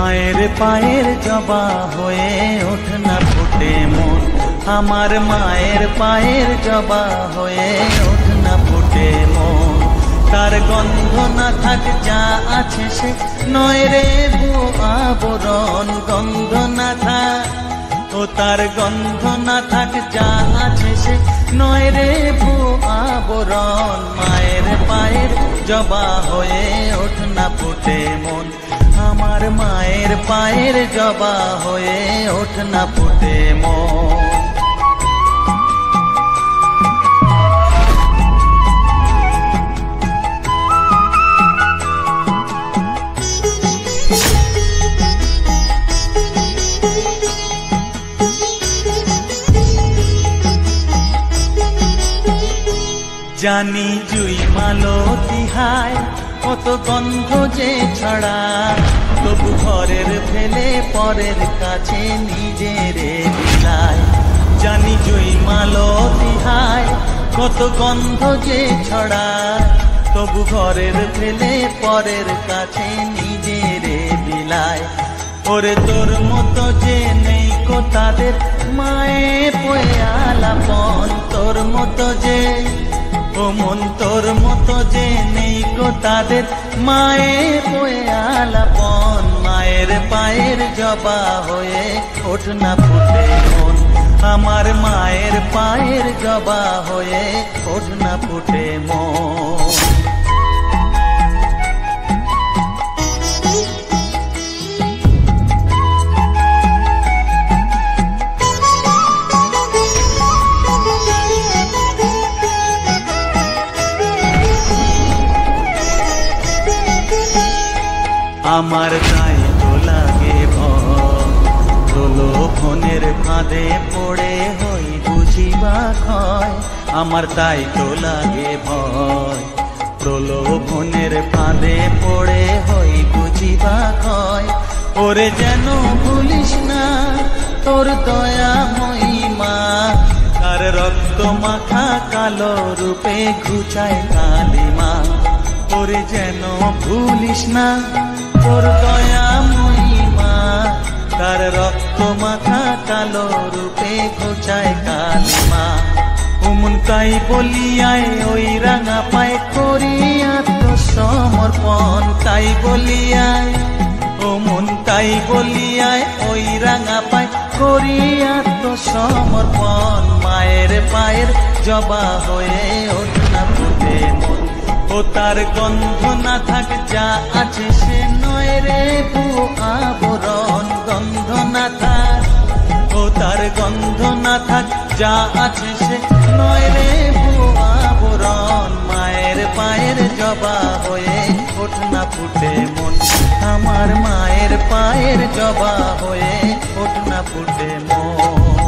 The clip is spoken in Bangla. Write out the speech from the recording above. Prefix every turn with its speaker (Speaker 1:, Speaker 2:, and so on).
Speaker 1: মায়ের পায়ের জবা হয়ে ওঠ না ফুটে মন, আমার মায়ের পায়ের জবা হয়ে ওঠ না ফুটে মন। তার গন্ধ না থাক যা আছে সে নয় রে ভুয়ো আবরণ, গন্ধ না থাক ও তার গন্ধ না থাক যা আছে সে নয় রে ভুয়ো আবরণ। মায়ের পায়ের জবা হয়ে ওঠ না ফুটে মন, আমার মায়ের পায়ের জবা হয়ে ওঠ না ফুটে মন। জানি জুই মালতী হায় কত গন্ধ যে ছড়া, তবু ঘরের ফেলে পরের কাছে নিজেরে বিলায়। জানি জুই মালতী হায় কত গন্ধ যে ছড়া, তবু ঘরের ফেলে পরের কাছে নিজেরে বিলায়। ওরে তোর মতো যে নেই কো তাদের মায়ে পয়ে আলাপন, তোর মতো যে ও মন তোর মতো যে নেই গো তাদের মায়ে পয়ে আলাপন। মায়ের পায়ের জবা হয়ে ওঠ না ফুটে মন, আমার মায়ের পায়ের জবা হয়ে ওঠ না ফুটে মন। আমার তাই তো লাগে ভয়, প্রলোভনের ফাঁদে পড়ে হই বুঝিবা ক্ষয়। আমার তাই তো লাগে ভয়, প্রলোভনের ফাঁদে পড়ে হই বুঝিবা ক্ষয়। ওরে যেন ভুলিস না তোর দয়া মহিমা, তার রক্ত মাখা কালো রূপে ঘুচায় কালিমা। ওরে যেন ভুলিস না তোর দয়া মহিমা, তার রক্ত মাখা কালো রূপে ঘুচায় কালিমা। উমন তাই বলিয়ায় ওই রাঙা পায় করি আত্মসমর্পণ, তাই বলিয়ায় ও মন তাই বলিয়ায় ওই রাঙা পায় করি আত্মসমর্পণ। মায়ের পায়ের জবা হয়ে ওঠ না ফুটে মন, ও তার গন্ধ না থাক যা আছে সে নয় রে ভুয়ো আবরণ, গন্ধ না থাক ও তার গন্ধ না থাক যা আছে সে নয় রে ভুয়ো আবরণ। মায়ের পায়ের জবা হয়ে ওঠ না ফুটে মন, আমার মায়ের পায়ের জবা হয়ে ওঠ না ফুটে মন।